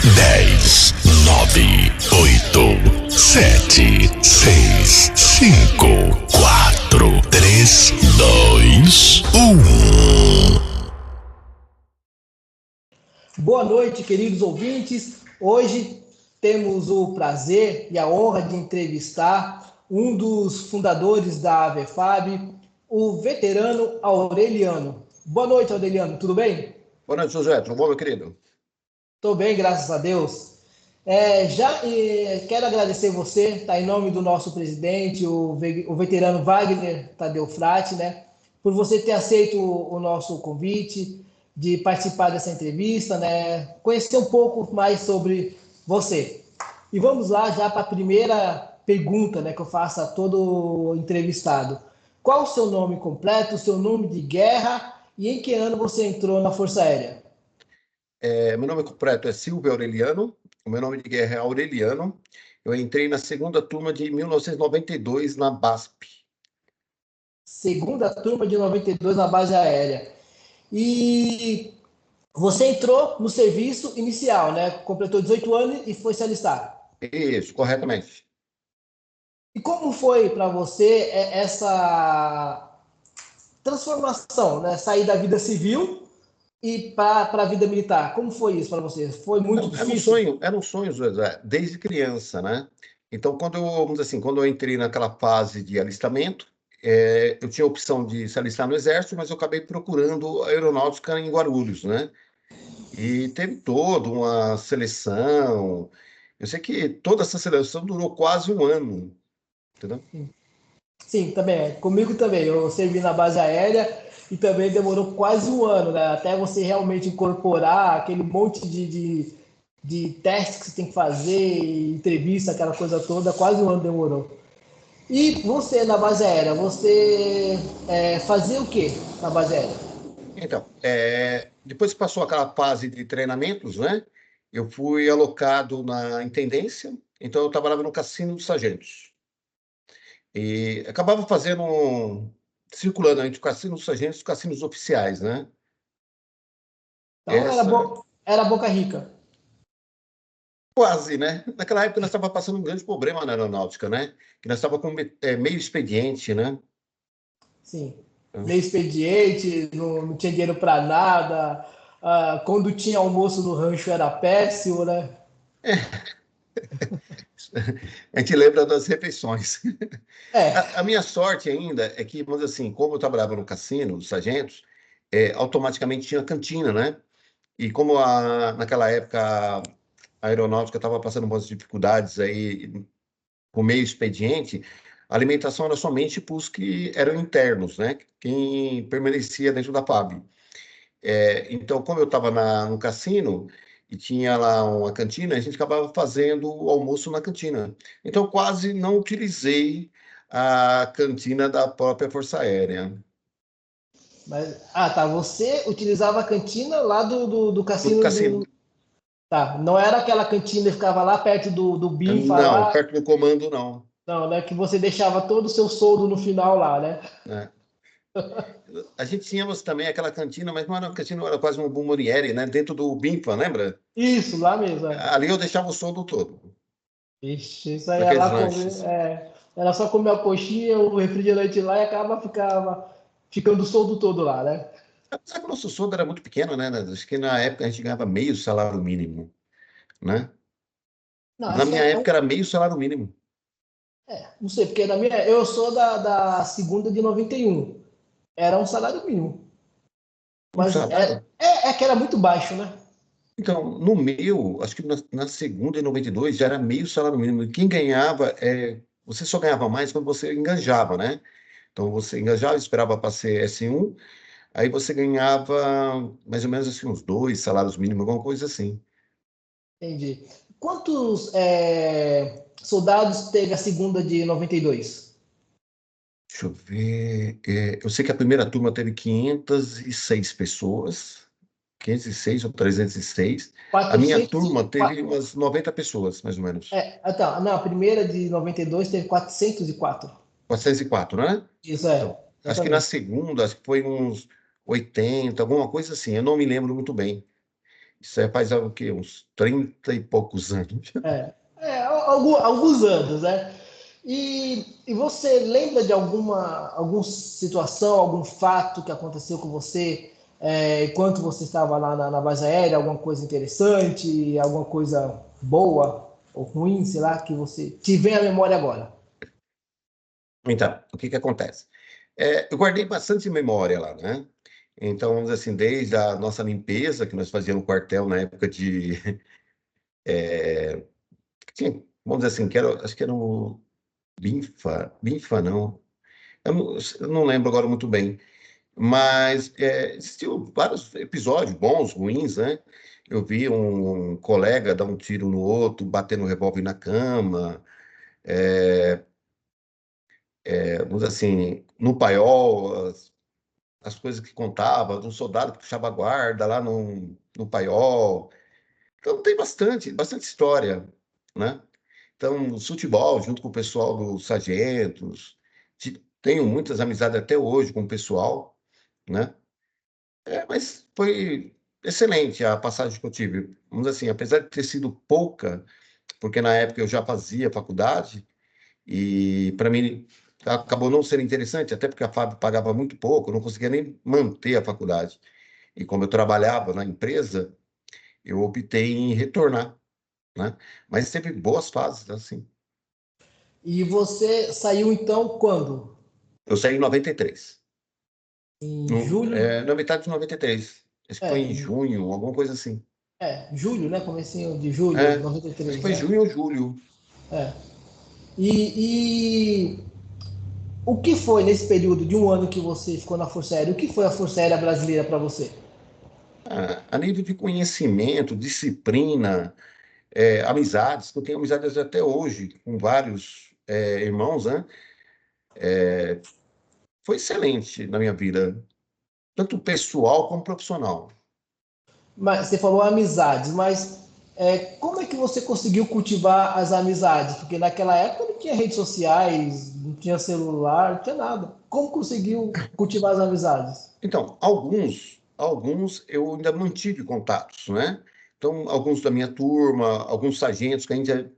10, 9, 8, 7, 6, 5, 4, 3, 2, 1. Boa noite, queridos ouvintes. Hoje temos o prazer e a honra de entrevistar um dos fundadores da AVEFAB, o veterano Aureliano. Boa noite, Aureliano. Tudo bem? Boa noite, José. Tudo bom, meu querido? Estou bem, graças a Deus. Quero agradecer você, tá, em nome do nosso presidente, o veterano Wagner Tadeu Frati, né, por você ter aceito o nosso convite de participar dessa entrevista, né, conhecer um pouco mais sobre você. E vamos lá já para a primeira pergunta, né, que eu faço a todo entrevistado. Qual o seu nome completo, o seu nome de guerra e em que ano você entrou na Força Aérea? Meu nome completo é Silvio Aureliano, o meu nome de guerra é Aureliano. Eu entrei na segunda turma de 1992 na BASP. Segunda turma de 92 na base aérea. E você entrou no serviço inicial, né? Completou 18 anos e foi se alistar. Isso, corretamente. E como foi para você essa transformação, né? Sair da vida civil e para a vida militar? Como foi isso para você? Foi muito Então, difícil? era um sonho, José, desde criança, né? Então, vamos dizer assim, quando eu entrei naquela fase de alistamento, eu tinha a opção de se alistar no Exército, mas eu acabei procurando a aeronáutica em Guarulhos, né? E teve toda uma seleção. Eu sei que toda essa seleção durou quase um ano, entendeu? Sim, também. Comigo também. Eu servi na base aérea e também demorou quase um ano, né? Até você realmente incorporar aquele monte de testes que você tem que fazer, entrevista, aquela coisa toda, quase um ano demorou. E você na base aérea, você fazia o que na base aérea? Então, depois que passou aquela fase de treinamentos, né? Eu fui alocado na intendência, então eu trabalhava no Cassino dos Sargentos. E acabava circulando entre o Cassino dos Sargentos e os cassinos oficiais, né? Então Essa, era Boca Rica. quase, né? Naquela época nós estávamos passando um grande problema na aeronáutica, né? Que nós estávamos com meio expediente, né? Sim. Meio expediente, não tinha dinheiro para nada. Quando tinha almoço no rancho era péssimo, né? A gente lembra das refeições. É, A minha sorte ainda é que, vamos dizer assim, como eu trabalhava no cassino, dos sargentos, automaticamente tinha cantina, né? E como naquela época a aeronáutica estava passando umas dificuldades aí com meio expediente, a alimentação era somente para os que eram internos, né? Quem permanecia dentro da FAB. Então, como eu estava no cassino e tinha lá uma cantina, a gente acabava fazendo o almoço na cantina. Então, quase não utilizei a cantina da própria Força Aérea. tá. Você utilizava a cantina lá do Do cassino cassino. do. Tá, não era aquela cantina que ficava lá perto do Binfa Não, lá, perto do comando, não. não, né? Que você deixava todo o seu soldo no final lá, né? Né? A gente tínhamos também aquela cantina, mas não era uma cantina, era quase um bomboniere, né? Dentro do Binfa, lembra? Isso, lá mesmo. É. Ali eu deixava o soldo todo, Ixi, isso aí ia daqueles lá comer. lanches. Era só comer a coxinha, o refrigerante lá e ficava ficando o soldo todo lá, né? Sabe que o nosso soldo era muito pequeno, né? Acho que na época a gente ganhava meio salário mínimo, né? Não, Na isso minha época era meio salário mínimo. não sei, porque eu sou da segunda de 91. Era um salário mínimo. Um Mas salário? é que era muito baixo, né? Então, no meu, acho que na segunda, em 92, já era meio salário mínimo. E quem ganhava, você só ganhava mais quando você enganjava, né? Então, você enganjava, esperava para ser S1, aí você ganhava mais ou menos assim, uns 2 salários mínimos, alguma coisa assim. Entendi. Quantos soldados teve a segunda de 92? Deixa eu ver. Eu sei que a primeira turma teve 506 pessoas, 506 ou 306. A minha 400 turma teve umas 90 pessoas, mais ou menos. Então, não, a primeira de 92 teve 404. 404, né? Isso Então, acho que na exatamente. segunda, acho que foi uns 80, alguma coisa assim, eu não me lembro muito bem. Isso aí faz o quê? Uns 30 e poucos anos. Alguns anos, né? E você lembra de alguma situação, algum fato que aconteceu com você enquanto você estava lá na base aérea? Alguma coisa interessante, alguma coisa boa ou ruim, sei lá, que você te vem à memória agora? Então, o que que acontece? Eu guardei bastante memória lá, né? Então, vamos dizer assim, desde a nossa limpeza que nós fazíamos no quartel na época de... vamos dizer assim, acho que era o Binfa não. Eu não lembro agora muito bem. Mas existiu vários episódios bons, ruins, né? Eu vi um colega dar um tiro no outro, bater no revólver na cama, vamos dizer assim, no paiol, as coisas que contava, de um soldado que puxava a guarda lá no paiol. Então tem bastante história, né? Então, futebol, junto com o pessoal dos sargentos, tenho muitas amizades até hoje com o pessoal, né? Mas foi excelente a passagem que eu tive. Vamos dizer assim, apesar de ter sido pouca, porque na época eu já fazia faculdade, e para mim acabou não sendo interessante, até porque a FAB pagava muito pouco, eu não conseguia nem manter a faculdade. E como eu trabalhava na empresa, eu optei em retornar, né? Mas teve boas fases, assim. E você saiu então quando? Eu saí em 93, Em julho? na metade de 93. Acho que foi É, em junho, alguma coisa assim. julho, né? Comecinho de julho, É, noventa e acho que três, foi né? junho ou julho. É. E o que foi nesse período de um ano que você ficou na Força Aérea? O que foi a Força Aérea Brasileira para você? A nível de conhecimento, disciplina, amizades, que eu tenho amizades até hoje com vários irmãos, né? Foi excelente na minha vida, tanto pessoal como profissional. Mas você falou amizades, mas como é que você conseguiu cultivar as amizades? Porque naquela época não tinha redes sociais, não tinha celular, não tinha nada. Como conseguiu cultivar as amizades? Então, alguns eu ainda mantive contatos, né? Então, alguns da minha turma, alguns sargentos que ainda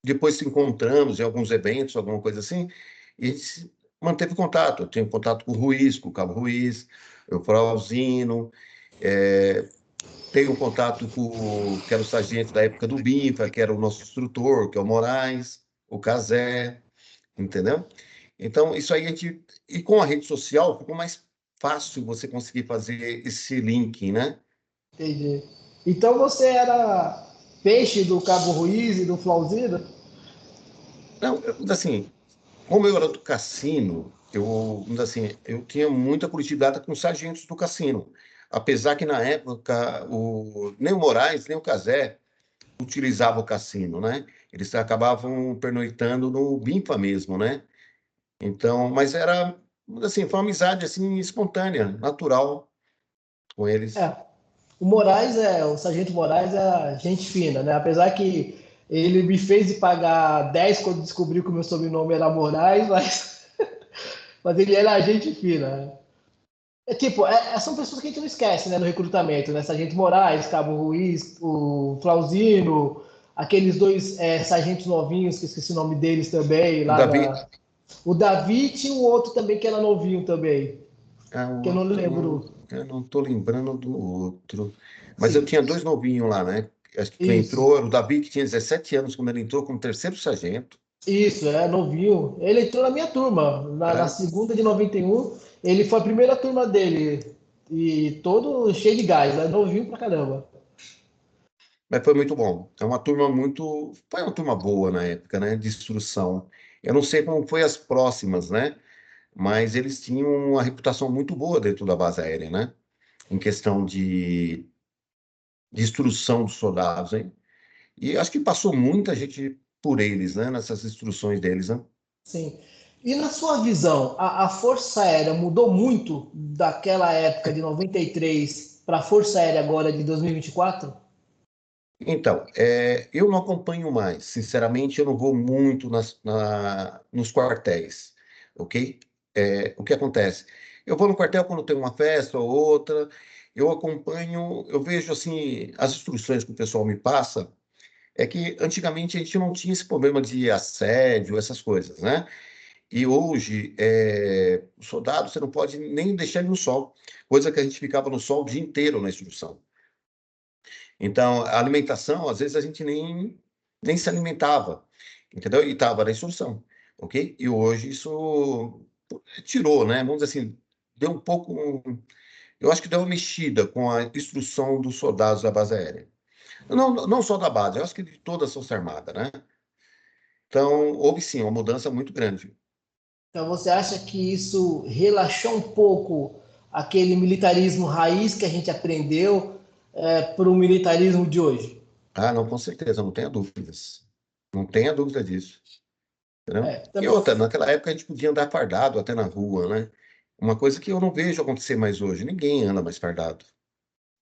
depois se encontramos em alguns eventos, alguma coisa assim, e a gente manteve contato. Eu tenho contato com o Ruiz, com o Cabo Ruiz, o Flauzino, tenho contato com que era o sargento da época do BINFA, que era o nosso instrutor, que é o Moraes, o Cazé, entendeu? Então, isso aí a gente... E com a rede social, ficou mais fácil você conseguir fazer esse link, né? Entendi. Então você era peixe do Cabo Ruiz e do Flauzino? Não, assim, como eu era do cassino, assim, eu tinha muita curiosidade com os sargentos do cassino. Apesar que na época nem o Moraes, nem o Cazé utilizavam o cassino, né? Eles acabavam pernoitando no Binfa mesmo, né? Então, mas era, assim, foi uma amizade assim espontânea, natural com eles. É. O Sargento Moraes é gente fina, né? Apesar que ele me fez de pagar 10 quando descobriu que o meu sobrenome era Moraes, mas ele era gente fina, né? São pessoas que a gente não esquece, né, no recrutamento, né? Sargento Moraes, Cabo Ruiz, o Flauzino, aqueles dois sargentos novinhos, que eu esqueci o nome deles também, O Davi, O Davi tinha um outro também que era novinho também, o que eu não outro, lembro. eu não estou lembrando do outro. Mas eu Sim, tinha dois novinhos lá, né? Acho que isso. entrou, era o Davi, que tinha 17 anos quando ele entrou como terceiro sargento. Isso, novinho. Ele entrou na minha turma, na É, segunda de 91. Ele foi a primeira turma dele. E todo cheio de gás, né? Novinho pra caramba. mas foi muito bom. Foi uma turma boa na época, né? De instrução. Eu não sei como foi as próximas, né? Mas eles tinham uma reputação muito boa dentro da base aérea, né? Em questão de instrução dos soldados, hein? E acho que passou muita gente por eles, né? Nessas instruções deles, né? Sim. E na sua visão, a Força Aérea mudou muito daquela época de 93 para a Força Aérea agora de 2024? Então, eu não acompanho mais. Sinceramente, eu não vou muito nos quartéis, ok? O que acontece? Eu vou no quartel quando tem uma festa ou outra, eu acompanho, eu vejo assim, as instruções que o pessoal me passa, é que antigamente a gente não tinha esse problema de assédio, essas coisas, né? E hoje, o soldado, você não pode nem deixar ele no sol, coisa que a gente ficava no sol o dia inteiro na instrução. Então, a alimentação, às vezes a gente nem se alimentava, entendeu? E estava na instrução, ok? E hoje isso tirou, né? Vamos dizer assim, deu um pouco. Eu acho que deu uma mexida com a instrução dos soldados da base aérea. Não só da base, eu acho que de toda a Força Armada, né? Então, houve sim uma mudança muito grande. Então, você acha que isso relaxou um pouco aquele militarismo raiz que a gente aprendeu para o militarismo de hoje? Ah, não, com certeza, não tenha dúvidas. Não tenha dúvida disso. Entendeu? E Também, outra, naquela época a gente podia andar fardado até na rua, né? Uma coisa que eu não vejo acontecer mais hoje. Ninguém anda mais fardado,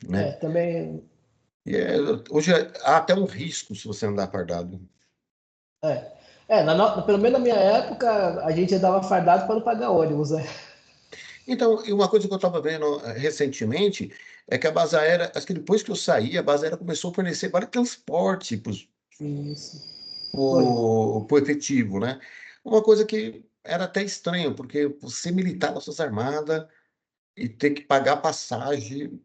né? também, E hoje há até um risco se você andar fardado. pelo menos na minha época, a gente andava fardado para não pagar ônibus, né? Então, e uma coisa que eu estava vendo recentemente é que a base aérea, acho que depois que eu saí, a base aérea começou a fornecer vários transporte para Isso. Foi. o efetivo, né? Uma coisa que era até estranho, porque você militar nas Forças Armadas e ter que pagar passagem,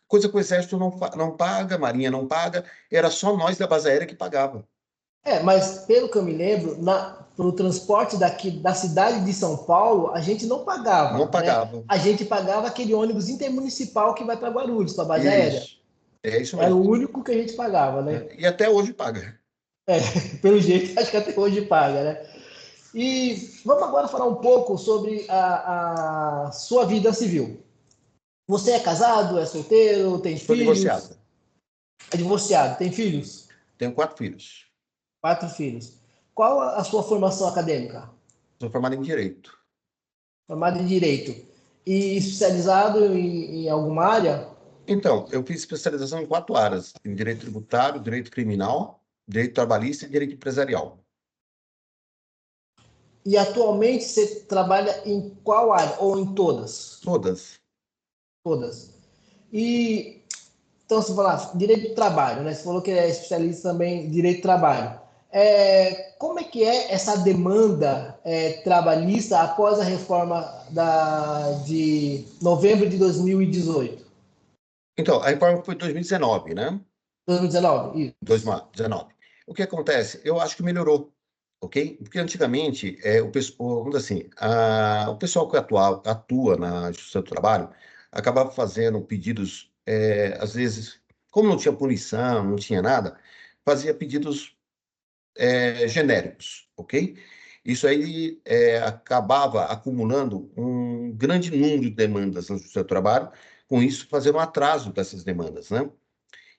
coisa que o Exército não paga, a Marinha não paga, era só nós da base aérea que pagava. Mas pelo que eu me lembro, para o transporte daqui da cidade de São Paulo, a gente não Não pagava, né? pagava. A gente pagava aquele ônibus intermunicipal que vai para Guarulhos, para a base aérea. Isso. É isso Era o mesmo. único que a gente pagava, né? E até hoje paga. Pelo jeito, acho que até hoje paga, né? E vamos agora falar um pouco sobre a sua vida civil. Você é casado, é solteiro, tem Sou filhos? divorciado. É divorciado, tem filhos? Tenho 4 filhos. 4 filhos. Qual a sua formação acadêmica? Sou formado em Direito. Formado em Direito. E especializado em alguma área? Então, eu fiz especialização em 4 áreas: em Direito Tributário, Direito Criminal, Direito Trabalhista e Direito Empresarial. E atualmente você trabalha em qual área? Ou em todas? Todas. Todas. E então, você falar direito do trabalho, né? Você falou que é especialista também em direito do trabalho. Como é que é essa demanda trabalhista após a reforma de novembro de 2018? Então, a reforma foi em 2019, né? 2019? Isso. 2019. O que acontece? Eu acho que melhorou, ok? Porque antigamente, o pessoal, vamos dizer assim, o pessoal que atua na Justiça do Trabalho acabava fazendo pedidos, às vezes, como não tinha punição, não tinha nada, fazia pedidos genéricos, ok? Isso aí acabava acumulando um grande número de demandas na Justiça do Trabalho, com isso fazendo um atraso dessas demandas, né?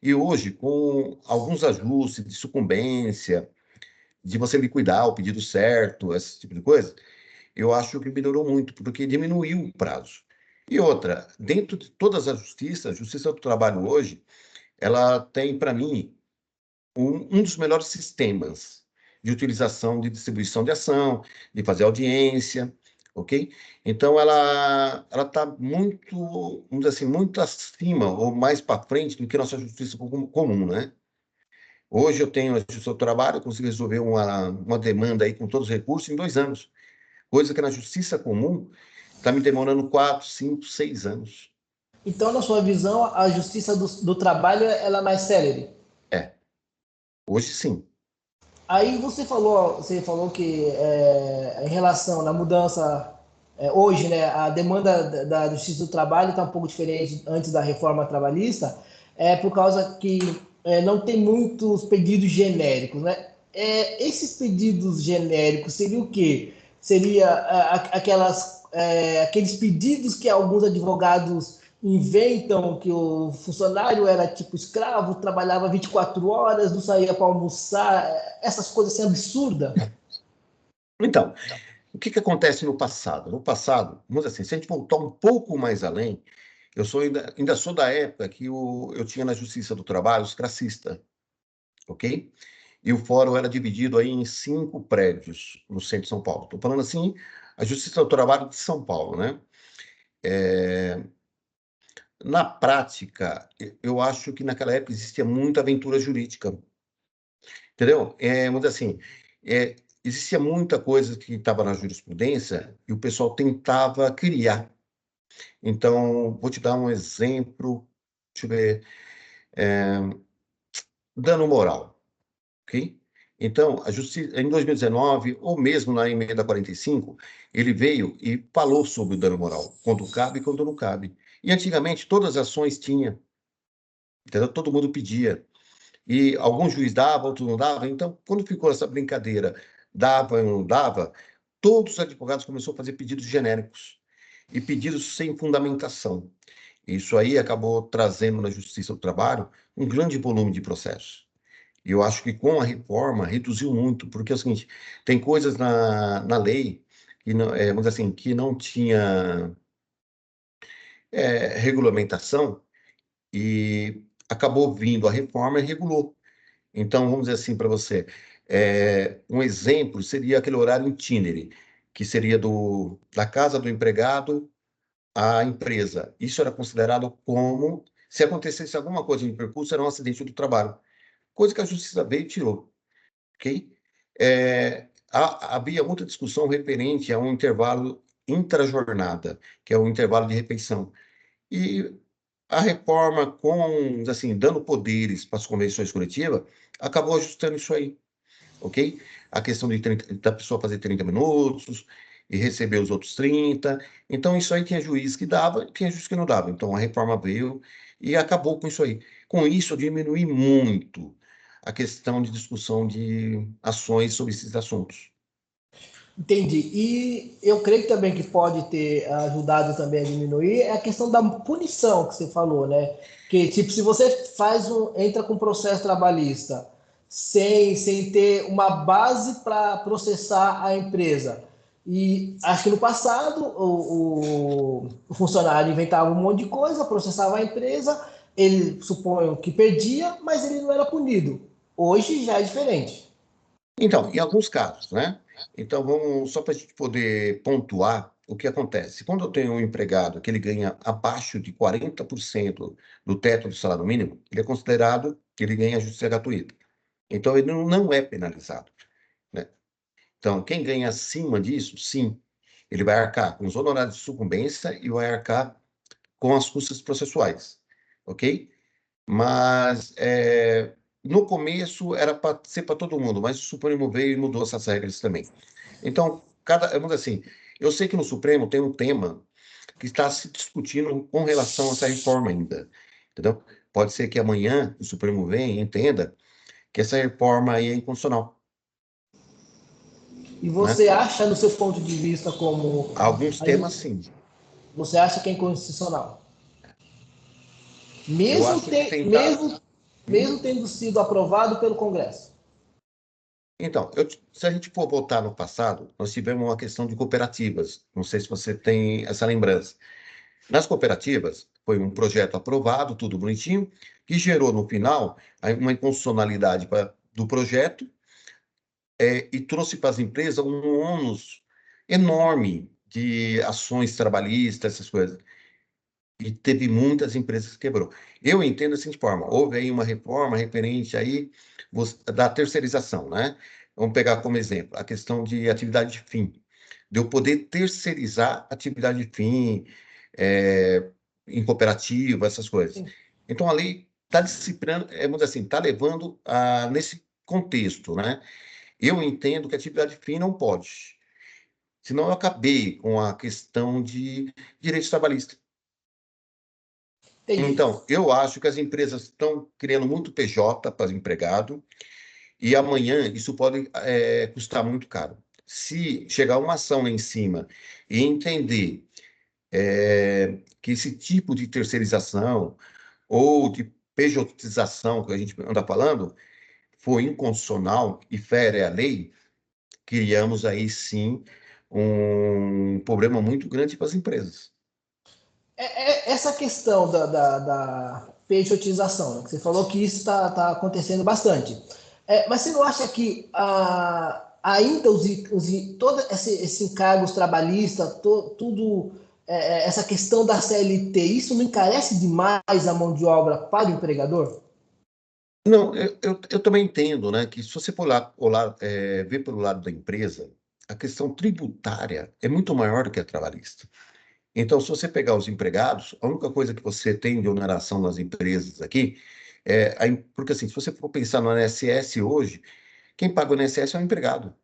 E hoje, com alguns ajustes de sucumbência, de você liquidar o pedido certo, esse tipo de coisa, eu acho que melhorou muito, porque diminuiu o prazo. E outra, dentro de todas as justiças, a Justiça do Trabalho hoje, ela tem, para mim, um dos melhores sistemas de utilização de distribuição de ação, de fazer audiência, ok? Então, ela está muito, vamos dizer assim, muito acima ou mais para frente do que a nossa justiça comum, né? Hoje eu tenho a Justiça do Trabalho, eu consigo resolver uma demanda aí com todos os recursos em 2 anos, coisa que na Justiça Comum está me demorando 4, 5, 6 anos. Então, na sua visão, a justiça do trabalho ela é mais célere? É, hoje sim. Aí você falou que em relação à mudança hoje, né, a demanda da Justiça do Trabalho está um pouco diferente antes da reforma trabalhista, por causa que não tem muitos pedidos genéricos, né? Esses pedidos genéricos seria o quê? Seria aqueles pedidos que alguns advogados inventam que o funcionário era tipo escravo, trabalhava 24 horas, não saía para almoçar, essas coisas assim absurdas. Então, o que acontece no passado? No passado, vamos dizer assim, se a gente voltar um pouco mais além, eu ainda sou da época que eu tinha na Justiça do Trabalho os crassistas, ok? E o fórum era dividido aí em 5 prédios no centro de São Paulo. Estou falando assim, a Justiça do Trabalho de São Paulo, né? na prática, eu acho que naquela época existia muita aventura jurídica, entendeu? Vamos dizer assim, existia muita coisa que estava na jurisprudência e o pessoal tentava criar. Então, vou te dar um exemplo, deixa eu ver, dano moral, ok? Então, a justiça, em 2019, ou mesmo na emenda 45, ele veio e falou sobre o dano moral, quando cabe e quando não cabe. E antigamente todas as ações tinha, entendeu? Todo mundo pedia. E algum juiz dava, outro não dava. Então, quando ficou essa brincadeira, dava ou não dava, todos os advogados começaram a fazer pedidos genéricos e pedidos sem fundamentação. Isso aí acabou trazendo na Justiça do Trabalho um grande volume de processos. E eu acho que com a reforma reduziu muito, porque é o seguinte, tem coisas na lei que não, vamos dizer assim, que não tinha regulamentação e acabou vindo a reforma e regulou. Então, vamos dizer assim para você, um exemplo seria aquele horário itinerary, que seria da casa do empregado à empresa. Isso era considerado como, se acontecesse alguma coisa em percurso, era um acidente do trabalho. Coisa que a justiça veio e tirou, ok? Havia muita discussão referente a um intervalo intrajornada, que é o intervalo de refeição. E a reforma, assim, dando poderes para as convenções coletivas, acabou ajustando isso aí, ok? A questão da pessoa fazer 30 minutos e receber os outros 30. Então, isso aí tinha juiz que dava e tinha juiz que não dava. Então, a reforma veio e acabou com isso aí. Com isso, eu diminui muito a questão de discussão de ações sobre esses assuntos. Entendi. E eu creio também que pode ter ajudado também a diminuir a questão da punição que você falou, né? Que, tipo, se você entra com processo trabalhista sem ter uma base para processar a empresa. E acho que no passado o funcionário inventava um monte de coisa, processava a empresa, ele suponho que perdia, mas ele não era punido. Hoje já é diferente. Então, em alguns casos, né? Então, só para a gente poder pontuar o que acontece. Quando eu tenho um empregado que ele ganha abaixo de 40% do teto do salário mínimo, ele é considerado que ele ganha justiça gratuita. Então, ele não é penalizado, né? Então, quem ganha acima disso, sim, ele vai arcar com os honorários de sucumbência e vai arcar com as custas processuais, ok? Mas no começo era para ser para todo mundo, mas o Supremo veio e mudou essas regras também. Então, vamos dizer assim, eu sei que no Supremo tem um tema que está se discutindo com relação a essa reforma ainda, entendeu? Pode ser que amanhã o Supremo venha e entenda que essa reforma aí é inconstitucional, E né? você acha, no seu ponto de vista, como Alguns a temas, gente, sim. você acha que é inconstitucional? Eu Mesmo, acho que te, tentar. mesmo, mesmo tendo sido aprovado pelo Congresso. Então, se a gente for voltar no passado, nós tivemos uma questão de cooperativas. Não sei se você tem essa lembrança. Nas cooperativas, foi um projeto aprovado, tudo bonitinho, que gerou, no final, uma inconstitucionalidade do projeto e trouxe para as empresas um ônus enorme de ações trabalhistas, essas coisas. E teve muitas empresas que quebrou. Eu entendo da seguinte forma, houve aí uma reforma referente aí da terceirização, né? Vamos pegar como exemplo a questão de atividade de fim, de eu poder terceirizar atividade de fim em cooperativa, essas coisas. Então, a lei está disciplinando, vamos dizer assim, está levando nesse contexto, né? Eu entendo que a atividade de fim não pode, senão eu acabei com a questão de direitos trabalhistas. Entendi. Então, eu acho que as empresas estão criando muito PJ para empregado e amanhã isso pode custar muito caro. Se chegar uma ação lá em cima e entender que esse tipo de terceirização ou de pejotização que a gente anda falando foi inconstitucional e fere a lei, criamos aí sim um problema muito grande para as empresas. Essa questão da pejotização, né, que você falou que isso está acontecendo bastante. Mas você não acha que ainda todos esses encargos trabalhistas, tudo essa questão da CLT, isso não encarece demais a mão de obra para o empregador? Não, eu também entendo, né, que se você for ver pelo lado da empresa, a questão tributária é muito maior do que a trabalhista. Então, se você pegar os empregados, a única coisa que você tem de oneração nas empresas aqui porque assim, se você for pensar no INSS hoje, quem paga o INSS é o empregado.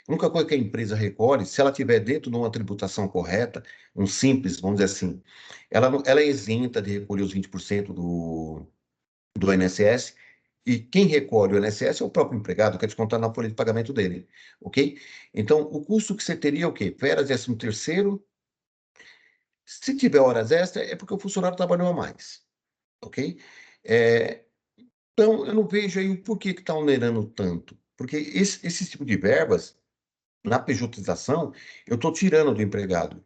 A única coisa que a empresa recolhe, se ela tiver dentro de uma tributação correta, um simples, vamos dizer assim, ela é isenta de recolher os 20% do INSS, e quem recolhe o INSS é o próprio empregado, que é descontado na folha de pagamento dele, ok? Então, o custo que você teria é o quê? Férias, 13º. Se tiver horas extras, é porque o funcionário trabalhou a mais, ok? Então, eu não vejo aí o porquê que está onerando tanto. Porque esse tipo de verbas, na pejotização, eu estou tirando do empregado,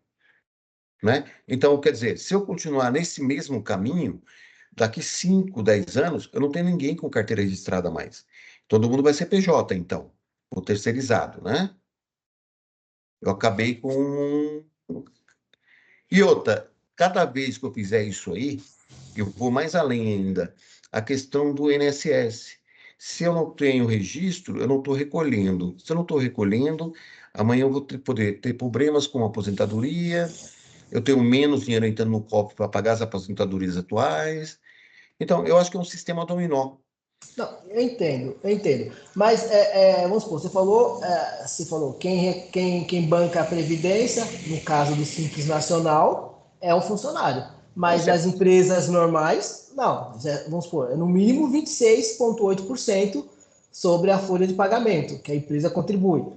né? Então, quer dizer, se eu continuar nesse mesmo caminho, daqui 5, 10 anos, eu não tenho ninguém com carteira registrada mais. Todo mundo vai ser PJ, então, ou terceirizado, né? Eu acabei com... E outra, cada vez que eu fizer isso aí, eu vou mais além ainda. A questão do INSS. Se eu não tenho registro, eu não estou recolhendo. Se eu não estou recolhendo, amanhã eu vou poder ter problemas com a aposentadoria, eu tenho menos dinheiro entrando no cofre para pagar as aposentadorias atuais. Então, eu acho que é um sistema dominó. Não, eu entendo, eu entendo. Mas vamos supor, você falou quem banca a previdência, no caso do Simples Nacional, é um funcionário. Não, Mas nas empresas normais, não. Vamos supor, é no mínimo 26,8% sobre a folha de pagamento que a empresa contribui.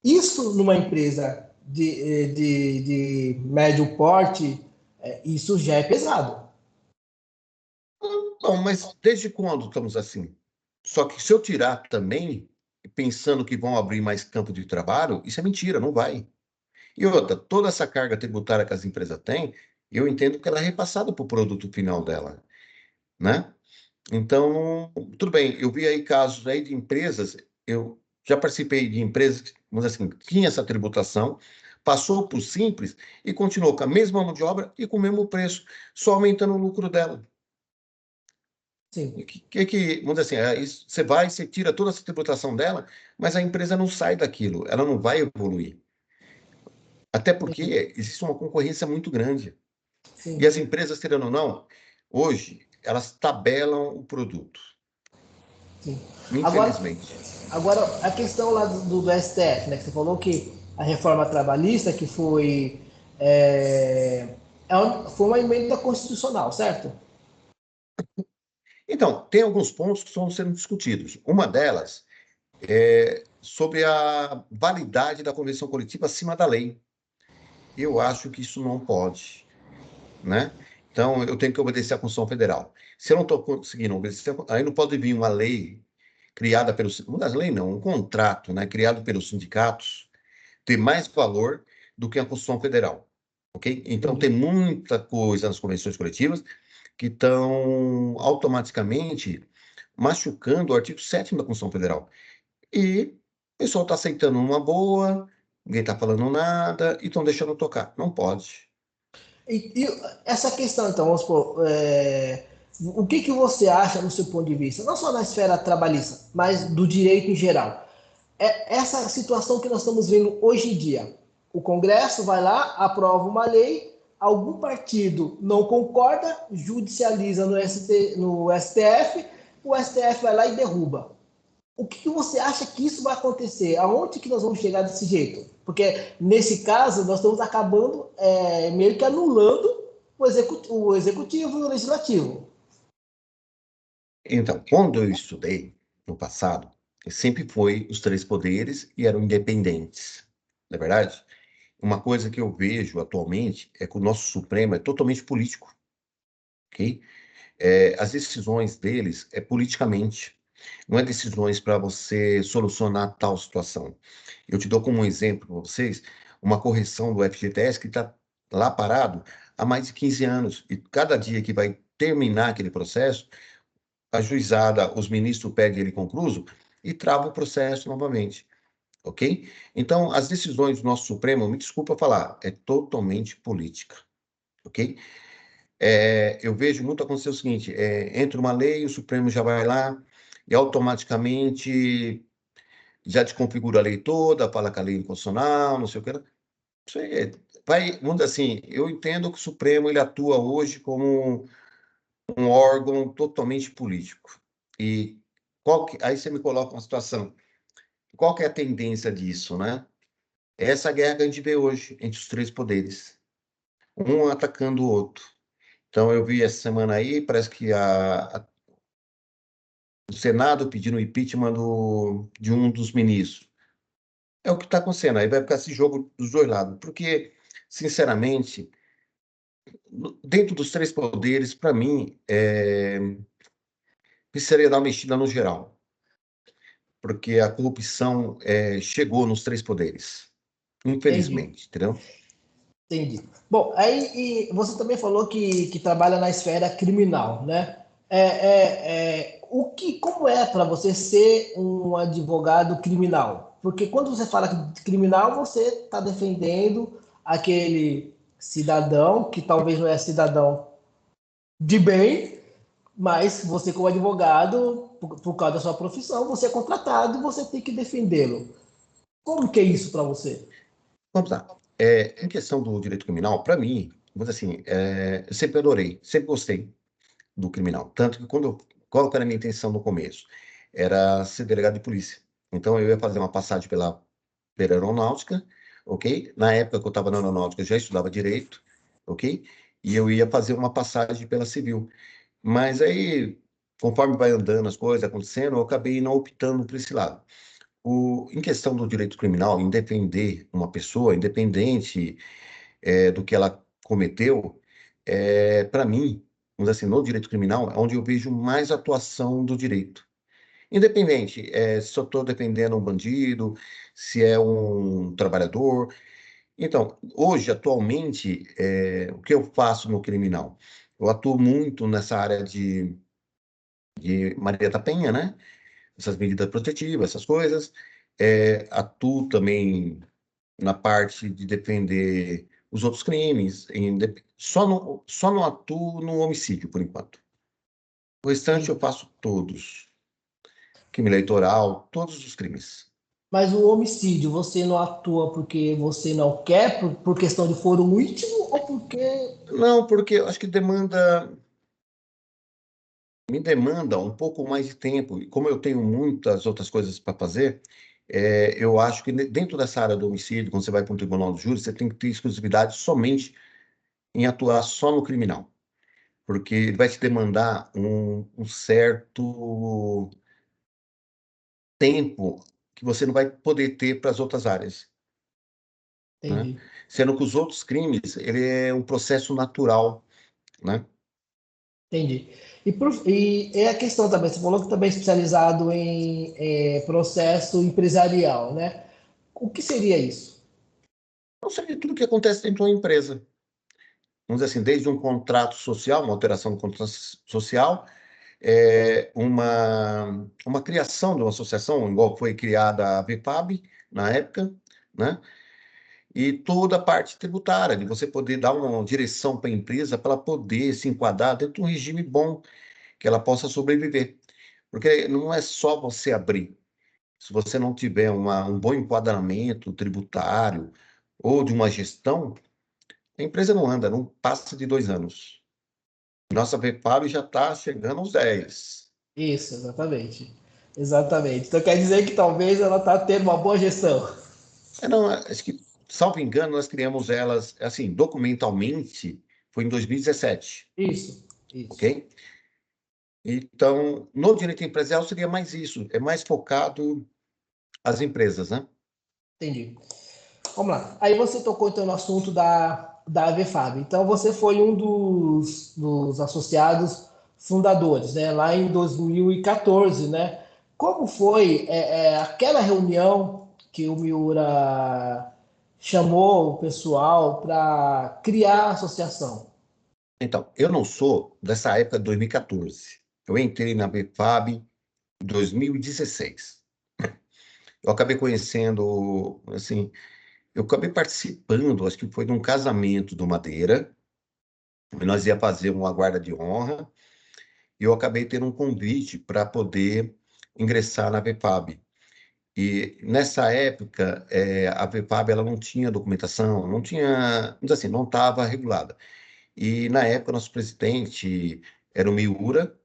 Isso numa empresa de médio porte, isso já é pesado. não, mas desde quando estamos assim? Só que se eu tirar também, pensando que vão abrir mais campo de trabalho, isso é mentira, não vai. E outra, toda essa carga tributária que as empresas têm, eu entendo que ela é repassada para o produto final dela, né? Então, tudo bem, eu vi aí casos aí de empresas, eu já participei de empresas, vamos dizer assim, que tinha essa tributação, passou por simples e continuou com a mesma mão de obra e com o mesmo preço, só aumentando o lucro dela. Sim. Vamos dizer assim, você tira toda essa tributação dela, mas a empresa não sai daquilo, ela não vai evoluir. Até porque existe uma concorrência muito grande. E Sim. as empresas, querendo ou não, hoje, elas tabelam o produto, Sim. Agora, infelizmente. agora a questão lá do STF, né? Que você falou que a reforma trabalhista que foi uma emenda constitucional, certo? Então, tem alguns pontos que estão sendo discutidos. Uma delas é sobre a validade da convenção coletiva acima da lei. Eu acho que isso não pode, né? Então, eu tenho que obedecer à Constituição Federal. Se eu não estou conseguindo obedecer, aí não pode vir uma lei criada pelos... Uma lei não, um contrato, né? Criado pelos sindicatos, ter mais valor do que a Constituição Federal, ok? Então, tem muita coisa nas convenções coletivas que estão automaticamente machucando o artigo 7º da Constituição Federal. E o pessoal está aceitando uma boa, ninguém está falando nada e estão deixando tocar. Não pode. E essa questão, então, vamos supor, o que você acha, no seu ponto de vista, não só na esfera trabalhista, mas do direito em geral? Essa situação que nós estamos vendo hoje em dia. O Congresso vai lá, aprova uma lei, algum partido não concorda, judicializa no STF, o STF vai lá e derruba. O que você acha que isso vai acontecer? Aonde que nós vamos chegar desse jeito? Porque, nesse caso, nós estamos acabando meio que anulando o executivo e o legislativo. Então, quando eu estudei no passado, sempre foi os três poderes e eram independentes. Não é verdade? Uma coisa que eu vejo atualmente é que o nosso Supremo é totalmente político, ok? As decisões deles é politicamente, não é decisões para você solucionar tal situação. Eu te dou como um exemplo para vocês uma correção do FGTS que está lá parado há mais de 15 anos, e cada dia que vai terminar aquele processo, a juizada, os ministros pedem ele concluso e trava o processo novamente, ok? Então, as decisões do nosso Supremo, me desculpa falar, é totalmente política. ok? Eu vejo muito acontecer o seguinte, entra uma lei, o Supremo já vai lá e automaticamente já desconfigura a lei toda, fala que a lei é inconstitucional, não sei o que. Isso aí vamos dizer assim, eu entendo que o Supremo ele atua hoje como um órgão totalmente político. E aí você me coloca uma situação, qual que é a tendência disso, né? É essa guerra que a gente vê hoje entre os três poderes, um atacando o outro. Então, eu vi essa semana aí, parece que o Senado pedindo o impeachment de um dos ministros. É o que está acontecendo, aí vai ficar esse jogo dos dois lados. Porque, sinceramente, dentro dos três poderes, para mim, precisaria dar uma mexida no geral. Porque a corrupção chegou nos três poderes, Entendi, infelizmente, entendeu? entendi. Bom, aí e você também falou que trabalha na esfera criminal, né? Como é para você ser um advogado criminal? Porque quando você fala de criminal, você está defendendo aquele cidadão que talvez não é cidadão de bem, mas você, como advogado, por causa da sua profissão, você é contratado e você tem que defendê-lo. Como que é isso para você? Vamos lá. Em questão do direito criminal, para mim, vamos dizer assim, eu sempre adorei, sempre gostei do criminal. Tanto que qual que era a minha intenção no começo? Era ser delegado de polícia. Então, eu ia fazer uma passagem pela aeronáutica, ok? Na época que eu estava na aeronáutica, eu já estudava direito, ok? E eu ia fazer uma passagem pela civil. Mas aí, conforme vai andando as coisas, acontecendo, eu acabei não optando por esse lado. Em questão do direito criminal, em defender uma pessoa, independente do que ela cometeu, para mim, vamos dizer assim, no direito criminal, é onde eu vejo mais atuação do direito. Independente, se eu estou defendendo um bandido, se é um trabalhador. Então, hoje, atualmente, o que eu faço no criminal? Eu atuo muito nessa área de Maria da Penha, né? Essas medidas protetivas, essas coisas. Atuo também na parte de defender os outros crimes. Só não atuo no homicídio, por enquanto. O restante eu faço todos. Crime eleitoral, todos os crimes. Mas o homicídio, você não atua porque você não quer, por questão de foro íntimo, ou porque. Não, porque eu acho que me demanda um pouco mais de tempo. E como eu tenho muitas outras coisas para fazer, eu acho que dentro dessa área do homicídio, quando você vai para um tribunal de júri, você tem que ter exclusividade somente em atuar só no criminal. Porque ele vai te demandar um certo tempo que você não vai poder ter para as outras áreas, né? Entendi, Sendo que os outros crimes, ele é um processo natural, né? entendi. E é a questão também, você falou que também é especializado em processo empresarial, né? O que seria isso? Não sei tudo que acontece dentro de uma empresa. Vamos dizer assim, desde um contrato social, uma alteração do contrato social, uma criação de uma associação, igual foi criada a VPAB na época, né? E toda a parte tributária, de você poder dar uma direção para a empresa para ela poder se enquadrar dentro de um regime bom, que ela possa sobreviver. Porque não é só você abrir. Se você não tiver um bom enquadramento tributário ou de uma gestão, a empresa não anda, não passa de 2 anos. Nossa VPAB já está chegando aos 10. Isso, exatamente. Exatamente. Então quer dizer que talvez ela está tendo uma boa gestão. Não, acho que, salvo engano, nós criamos elas, assim, documentalmente, foi em 2017, Isso, isso. ok? Então, no direito empresarial seria mais isso, é mais focado as empresas, né? Entendi. Vamos lá. Aí você tocou então no assunto da AVFAB. Então você foi um dos associados fundadores, né? Lá em 2014, né? Como foi aquela reunião que o Miura chamou o pessoal para criar a associação? Então, eu não sou dessa época de 2014. Eu entrei na BFAB em 2016. Eu acabei conhecendo, assim, eu acabei participando, acho que foi de um casamento do Madeira, e nós ia fazer uma guarda de honra, e eu acabei tendo um convite para poder ingressar na VFAB. E nessa época, a VFAB ela não tinha documentação, não tinha, vamos dizer assim, não estava regulada. E na época, nosso presidente era o Miura,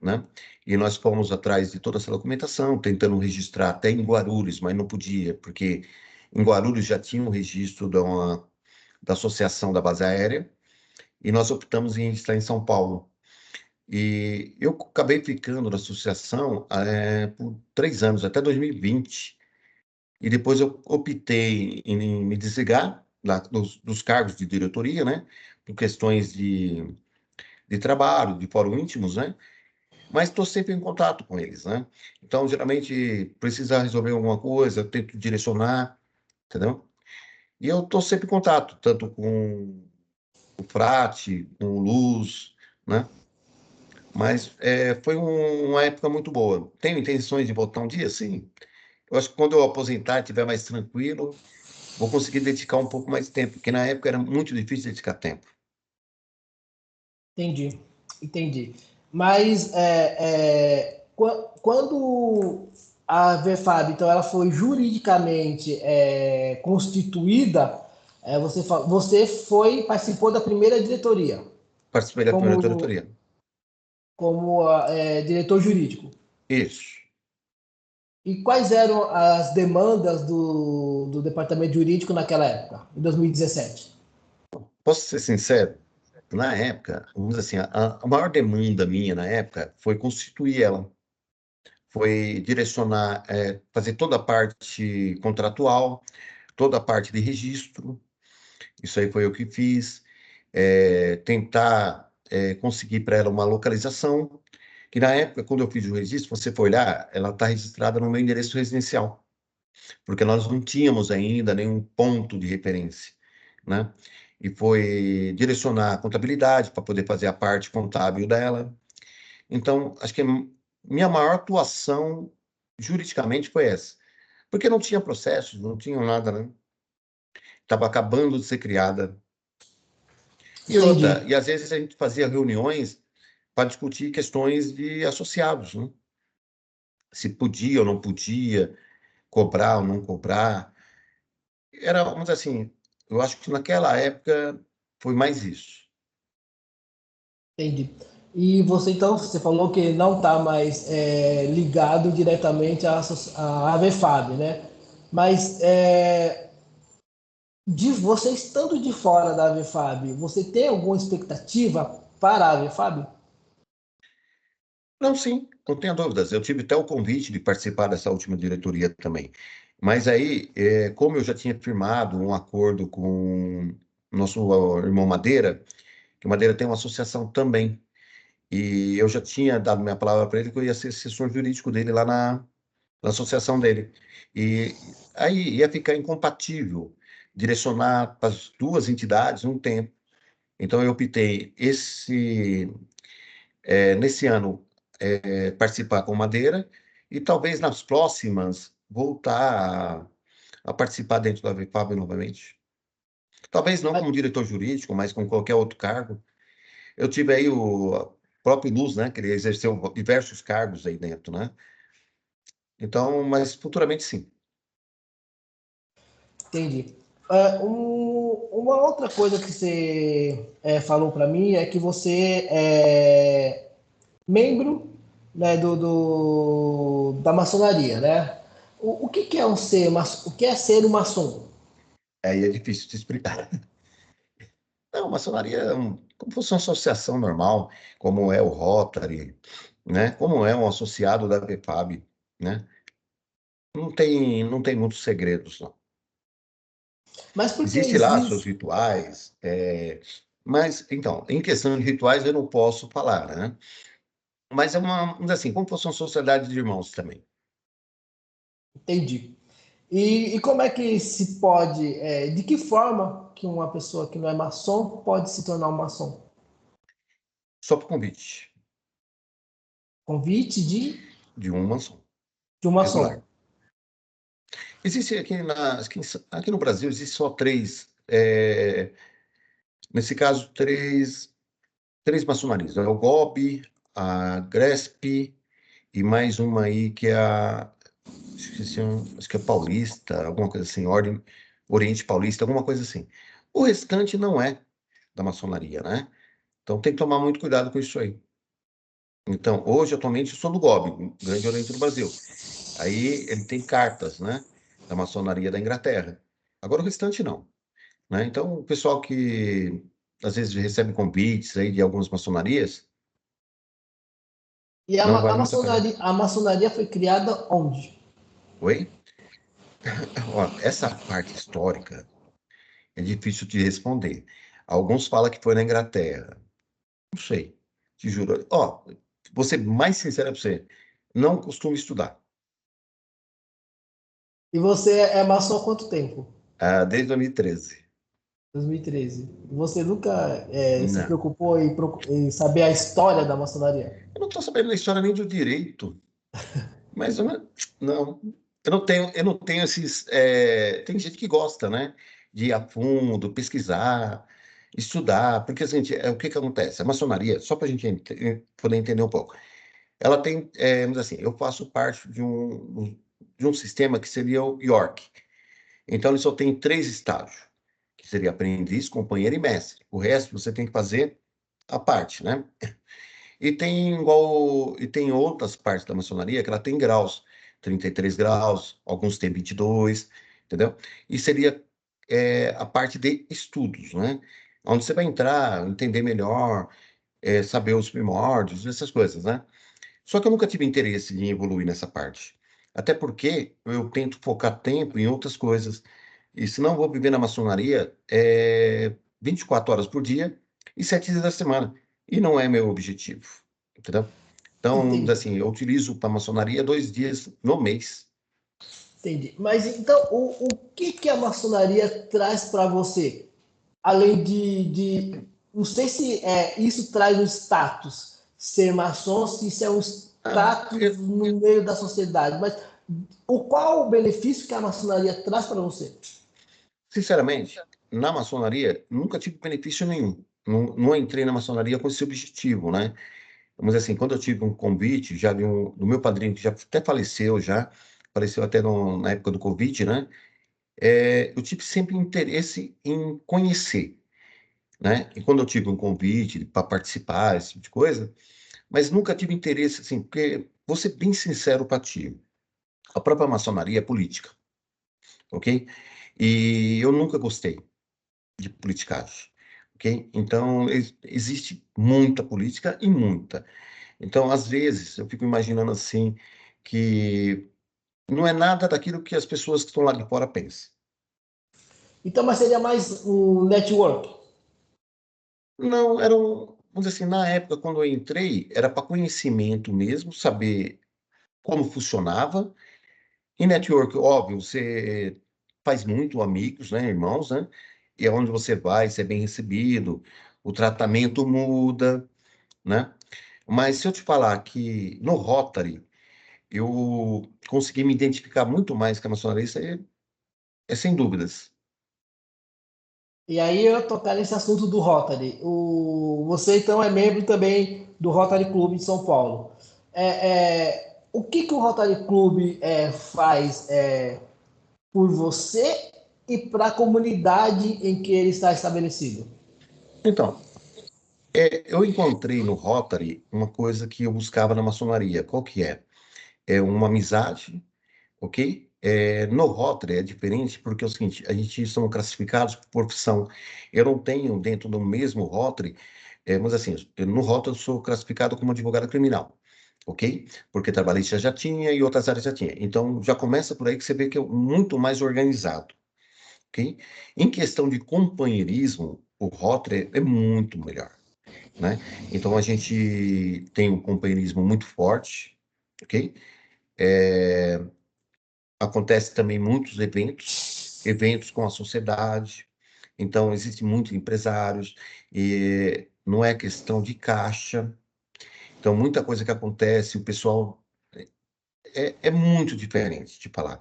né? E nós fomos atrás de toda essa documentação, tentando registrar até em Guarulhos, mas não podia, porque em Guarulhos já tinha um registro da Associação da Base Aérea, e nós optamos em estar em São Paulo. E eu acabei ficando na associação por 3 anos, até 2020. E depois eu optei em me desligar dos cargos de diretoria, né? Por questões de trabalho, de fórum íntimos, né? Mas estou sempre em contato com eles, né? Então, geralmente, precisa resolver alguma coisa, eu tento direcionar, entendeu? E eu estou sempre em contato, tanto com o Frati, com o Luz, né? Mas foi uma época muito boa. Tenho intenções de voltar um dia? Sim. Eu acho que quando eu aposentar, estiver mais tranquilo, vou conseguir dedicar um pouco mais de tempo, porque na época era muito difícil dedicar tempo. Entendi, entendi. Mas quando a VFAB, então, ela foi juridicamente constituída, você participou da primeira diretoria, Participei da primeira como, diretoria. diretor jurídico. Isso. E quais eram as demandas do departamento jurídico naquela época, em 2017? Posso ser sincero? Na época, vamos dizer assim, a maior demanda minha na época foi constituir ela. Foi direcionar, fazer toda a parte contratual, toda a parte de registro. Isso aí foi o que fiz. Tentar conseguir para ela uma localização, que na época, quando eu fiz o registro, você for olhar, ela está registrada no meu endereço residencial, porque nós não tínhamos ainda nenhum ponto de referência, né? E foi direcionar a contabilidade para poder fazer a parte contábil dela. Então, acho que minha maior atuação juridicamente foi essa, porque não tinha processos, não tinha nada, né? Estava acabando de ser criada. E outra, Entendi. e às vezes a gente fazia reuniões para discutir questões de associados, né? Se podia ou não podia, cobrar ou não cobrar. Era, vamos dizer assim, eu acho que naquela época foi mais isso. Entendi. E você, então, você falou que não está mais ligado diretamente à AVFAB, né? Mas você estando de fora da AVFAB, você tem alguma expectativa para a AVFAB? Não, sim, não tenha dúvidas. Eu tive até o convite de participar dessa última diretoria também. Mas aí, como eu já tinha firmado um acordo com o nosso irmão Madeira, que o Madeira tem uma associação também, e eu já tinha dado minha palavra para ele que eu ia ser assessor jurídico dele lá na associação dele. E aí ia ficar incompatível direcionar para as duas entidades um tempo. Então eu optei nesse ano participar com Madeira e talvez nas próximas voltar a participar dentro da VFAB novamente. Talvez não como diretor jurídico, mas com qualquer outro cargo. Eu tive aí o próprio Luz, né, que ele exerceu diversos cargos aí dentro, né? Então, mas futuramente sim. Entendi. Uma outra coisa que você falou para mim é que você é membro, né, da maçonaria, né? O que é o que é ser um maçom? Aí é difícil de explicar. Não, maçonaria é como fosse uma associação normal, como é o Rotary, né? Como é um associado da VFAB, né? Não tem muitos segredos, não. Mas porque Existe lá seus existe. rituais, mas, então, em questão de rituais eu não posso falar, né? Mas vamos dizer assim, como fosse uma sociedade de irmãos também. Entendi. E como é que se pode, de que forma que uma pessoa que não é maçom pode se tornar um maçom? Só por convite Convite de um maçom de um regular. maçom. Existe aqui no Brasil, existe só três, nesse caso, três. três maçonarias. É o GOB, a GRESP e mais uma aí que é a... Esqueci, acho que é Paulista, alguma coisa assim, Ordem Oriente Paulista, alguma coisa assim. O restante não é da maçonaria, né? Então tem que tomar muito cuidado com isso aí. Então, hoje, atualmente, eu sou do GOB, Grande Oriente do Brasil. Aí ele tem cartas, né? Da maçonaria da Inglaterra. Agora o restante não, né? Então, o pessoal que às vezes recebe convites aí de algumas maçonarias, E não vale muito a pena. a maçonaria foi criada onde? Oi? Ó, essa parte histórica é difícil de responder. Alguns falam que foi na Inglaterra. Não sei, te juro. Ó, vou ser mais sincero para você. Não costumo estudar. E você é maçom há quanto tempo? Desde 2013. 2013. Você nunca se Não. preocupou em saber a história da maçonaria? Eu não estou sabendo da história nem do direito. Mas não, eu não tenho esses. Tem gente que gosta, né? De ir a fundo, pesquisar, estudar, porque assim, o que que acontece? A maçonaria, só para a gente poder entender um pouco, ela tem, vamos dizer assim, eu faço parte de um sistema que seria o York. Então, ele só tem três estágios, que seria aprendiz, companheiro e mestre. O resto você tem que fazer a parte, né? E tem outras partes da maçonaria que ela tem graus, 33 graus, alguns têm 22, entendeu? E seria a parte de estudos, né? Onde você vai entrar, entender melhor, saber os primórdios, essas coisas, né? Só que eu nunca tive interesse em evoluir nessa parte. Até porque eu tento focar tempo em outras coisas. E se não vou viver na maçonaria 24 horas por dia e 7 dias da semana. E não é meu objetivo. Entendeu? Então, Entendi, assim, eu utilizo para a maçonaria 2 dias no mês. entendi. Mas então, o que que a maçonaria traz para você? Além não sei se isso traz um status, ser maçom, se isso é um Ah, status no meio da sociedade, mas qual o benefício que a maçonaria traz para você? sinceramente, na maçonaria, nunca tive benefício nenhum. Não, não entrei na maçonaria com esse objetivo, né? Mas assim, quando eu tive um convite já do meu padrinho, que já até faleceu até na época do Covid, né? Eu tive sempre interesse em conhecer, né? E quando eu tive um convite para participar, esse tipo de coisa, mas nunca tive interesse, assim, porque, vou ser bem sincero para ti, a própria maçonaria é política, ok? E eu nunca gostei de politicagem, ok? Então, existe muita política e muita. Então, às vezes, eu fico imaginando assim, que não é nada daquilo que as pessoas que estão lá de fora pensam. Então, mas seria mais um network. Não, vamos dizer assim, na época, quando eu entrei, era para conhecimento mesmo, saber como funcionava. E network, óbvio, você faz muito amigos, né, irmãos, né? E aonde você vai, você é bem recebido, o tratamento muda, né? Mas se eu te falar que no Rotary eu consegui me identificar muito mais com a maçonaria, isso é sem dúvidas. E aí eu tocar nesse assunto do Rotary. Você então é membro também do Rotary Clube de São Paulo. O que que o Rotary Clube faz por você e para a comunidade em que ele está estabelecido? Então, eu encontrei no Rotary uma coisa que eu buscava na maçonaria. Qual que é? É uma amizade, ok? No Rotary é diferente porque é o seguinte, a gente somos classificados por profissão. Eu não tenho dentro do mesmo Rotary, mas assim, no Rotary eu sou classificado como advogado criminal, ok? Porque trabalhista já tinha e outras áreas já tinha. Então já começa por aí que você vê que é muito mais organizado, ok? Em questão de companheirismo, o Rotary é muito melhor, né? Então a gente tem um companheirismo muito forte, ok? É, Acontece também muitos eventos com a sociedade. Então, existem muitos empresários, e não é questão de caixa. Então, muita coisa que acontece, o pessoal é muito diferente de falar.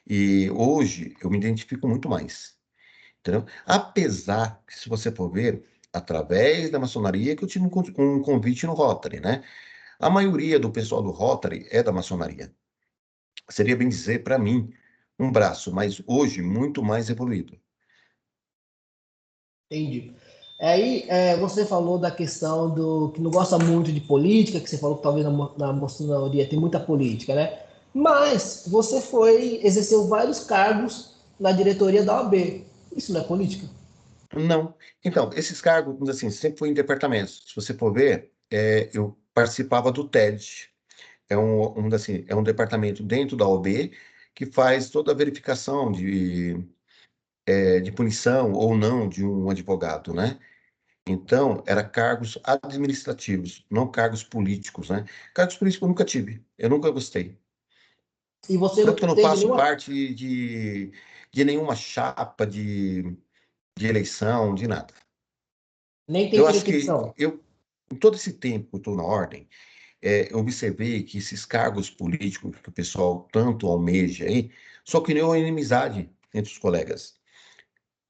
E hoje eu me identifico muito mais, entendeu? Apesar que, se você for ver, através da maçonaria que eu tive um convite no Rotary, né? A maioria do pessoal do Rotary é da maçonaria. Seria bem dizer, para mim, um braço, mas hoje muito mais evoluído. Entendi. Aí, você falou da questão do que não gosta muito de política, que você falou que talvez na maçonaria tem muita política, né? Mas você exerceu vários cargos na diretoria da OAB. Isso não é política? Não. Então, esses cargos, vamos dizer assim, sempre foi em departamentos. Se você for ver, eu participava do TED. É um departamento dentro da OAB que faz toda a verificação de punição ou não de um advogado, né? Então, era cargos administrativos, não cargos políticos, né? Cargos políticos eu nunca tive, eu nunca gostei. E você não Tanto que eu não teve faço nenhuma, parte de nenhuma chapa de eleição, de nada. nem tem Eu acho que pretensão. em todo esse tempo que eu estou na ordem, eu observei que esses cargos políticos que o pessoal tanto almeja aí, só criou inimizade entre os colegas,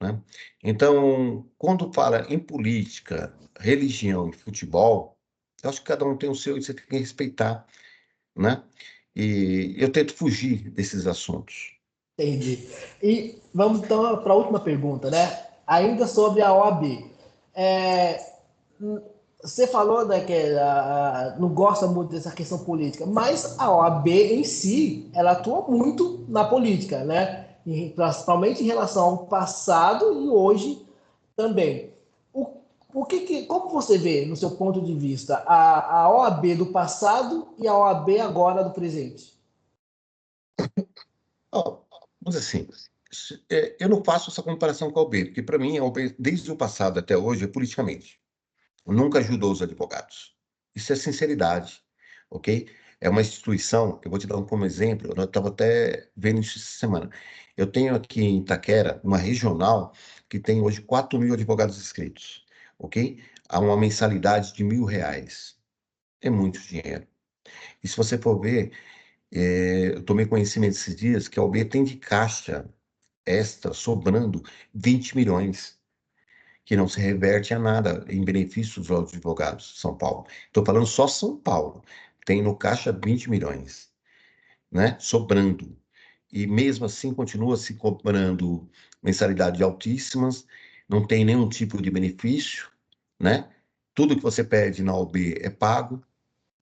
né? Então, quando fala em política, religião e futebol, eu acho que cada um tem o seu e você tem que respeitar, né? E eu tento fugir desses assuntos. Entendi. E vamos então para a última pergunta, né? Ainda sobre a OAB. É, você falou, né, que não gosta muito dessa questão política, mas a OAB em si, ela atua muito na política, né? Principalmente em relação ao passado e hoje também. O, como você vê, no seu ponto de vista, a OAB do passado e a OAB agora do presente? Ó, vamos dizer assim, eu não faço essa comparação com a OAB, porque para mim a OAB, desde o passado até hoje, é politicamente. Nunca ajudou os advogados. Isso é sinceridade, ok? É uma instituição, eu vou te dar como exemplo, eu estava até vendo isso essa semana. Eu tenho aqui em Itaquera, uma regional, que tem hoje 4.000 advogados inscritos, ok? Há uma mensalidade de R$ 1.000. É muito dinheiro. E se você for ver, eu tomei conhecimento esses dias que a OAB tem de caixa extra, sobrando 20 milhões que não se reverte a nada em benefício dos advogados de São Paulo. Estou falando só São Paulo. Tem no caixa 20 milhões, né? Sobrando. E mesmo assim continua se cobrando mensalidades altíssimas, não tem nenhum tipo de benefício, né? Tudo que você pede na OB é pago,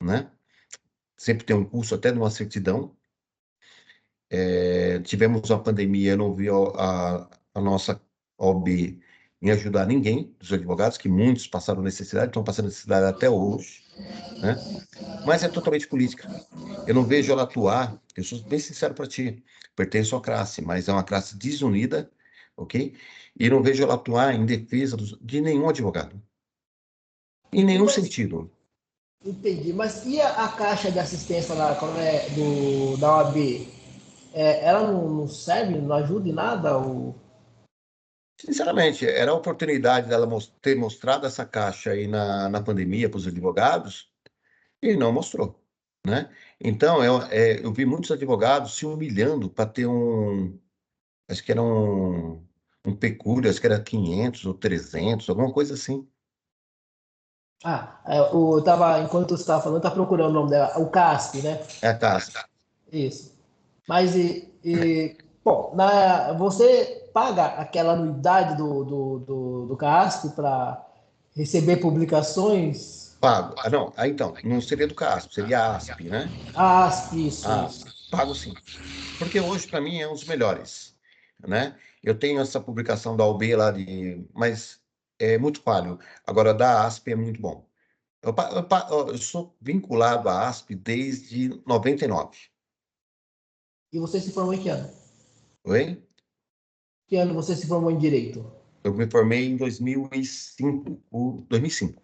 né? Sempre tem um custo até de uma certidão. Tivemos uma pandemia, eu não vi a nossa OB em ajudar ninguém, dos advogados, que muitos passaram necessidade, estão passando necessidade até hoje, né? Mas é totalmente política. Eu não vejo ela atuar, eu sou bem sincero para ti, pertenço à classe, mas é uma classe desunida, ok? E não vejo ela atuar em defesa de nenhum advogado, em E nenhum mas, sentido. entendi. Mas e a caixa de assistência lá, como é, da OAB? Ela não serve, não ajuda em nada? Sinceramente, era a oportunidade dela ter mostrado essa caixa aí na pandemia para os advogados, e não mostrou, né? Então, eu vi muitos advogados se humilhando para ter acho que era um pecúlio, acho que era 500 ou 300, alguma coisa assim. Enquanto você estava falando, eu estava procurando o nome dela, o CASP, né? É a casca. Isso. Mas, bom, você paga aquela anuidade do CASP para receber publicações? Pago. Ah, não, então, não seria do CASP, seria a ASP, né? ASP, A isso. ASP. Pago sim. Porque hoje, para mim, é um dos melhores, né? Eu tenho essa publicação da UB lá mas é muito falho. Agora, da ASP é muito bom. Eu sou vinculado à ASP desde 99. E você se formou em que ano? Oi? Que ano você se formou em Direito? Eu me formei em 2005, 2005.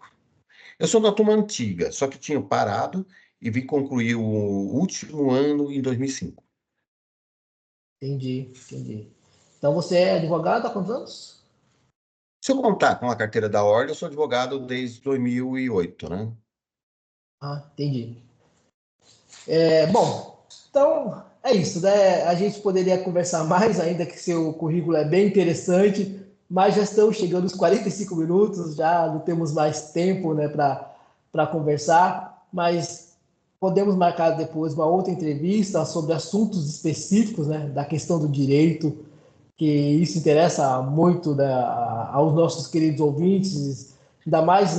Eu sou da turma antiga, só que tinha parado e vim concluir o último ano em 2005. Entendi, entendi. Então você é advogado há quantos anos? Se eu contar com a carteira da ordem, eu sou advogado desde 2008, né? Ah, entendi. Bom, então é isso, né? A gente poderia conversar mais, ainda que seu currículo é bem interessante, mas já estamos chegando aos 45 minutos, já não temos mais tempo, né, para conversar, mas podemos marcar depois uma outra entrevista sobre assuntos específicos, né, da questão do direito, que isso interessa muito, né, aos nossos queridos ouvintes, ainda mais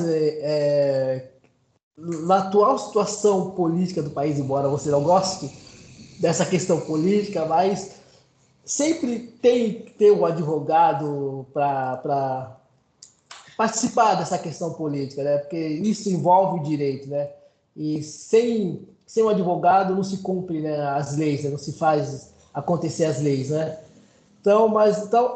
na atual situação política do país, embora você não goste dessa questão política, mas sempre tem que ter um advogado para participar dessa questão política, né? Porque isso envolve o direito, né? E sem um advogado não se cumpre, né, as leis, né? Não se faz acontecer as leis, né? Então,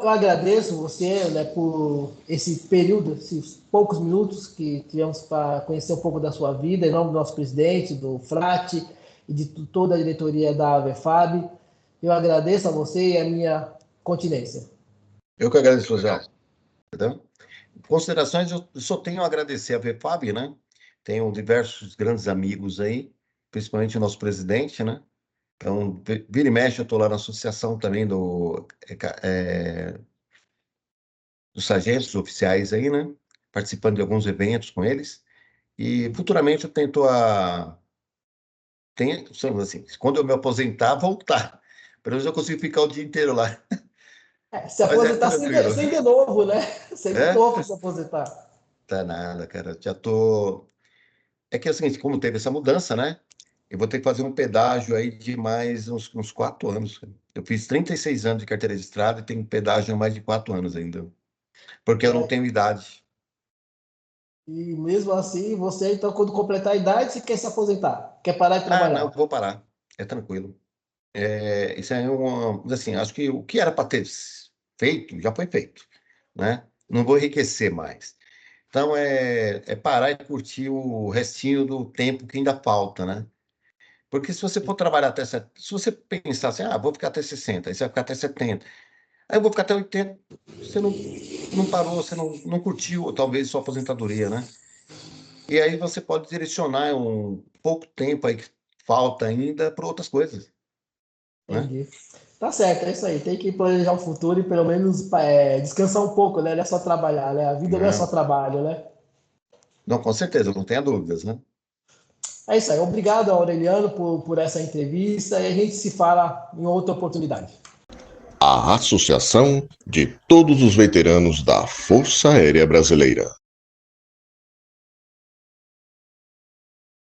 eu agradeço você, né, por esse período, esses poucos minutos que tivemos para conhecer um pouco da sua vida, em nome do nosso presidente, do Frati e de toda a diretoria da AVEFAB. Eu agradeço a você e a minha continência. Eu que agradeço, José. Entendeu? Considerações, eu só tenho a agradecer a VFAB, né? Tenho diversos grandes amigos aí, principalmente o nosso presidente, né? Então, vira e mexe, eu estou lá na associação também dos sargentos oficiais aí, né? Participando de alguns eventos com eles. E futuramente eu tento assim, quando eu me aposentar, voltar. Pelo menos eu consigo ficar o dia inteiro lá. Se Mas é aposentar tranquilo. sem de novo, né? Sem de novo se aposentar. Tá nada, cara. Já tô. É que é o seguinte, como teve essa mudança, né? Eu vou ter que fazer um pedágio aí de mais uns 4 anos. Eu fiz 36 anos de carteira de estrada e tenho pedágio há mais de 4 anos ainda. Porque eu não tenho idade. E mesmo assim, você, então, quando completar a idade, você quer se aposentar? Quer parar de Ah, trabalhar? não, vou parar. É tranquilo. Isso é assim, acho que o que era para ter feito, já foi feito, né? Não vou enriquecer mais. Então, é parar e curtir o restinho do tempo que ainda falta, né? Porque se você for trabalhar se você pensar assim, vou ficar até 60, aí você vai ficar até 70, aí eu vou ficar até 80, você não parou, você não curtiu, talvez, sua aposentadoria, né? E aí você pode direcionar um pouco tempo aí que falta ainda para outras coisas, né? Entendi. Tá certo, é isso aí. Tem que planejar o futuro e pelo menos descansar um pouco, né? Não é só trabalhar, né? A vida não é só Não, trabalho, né? não, com certeza, não tenha dúvidas, né? É isso aí. Obrigado, Aureliano, por essa entrevista e a gente se fala em outra oportunidade. A Associação de Todos os Veteranos da Força Aérea Brasileira.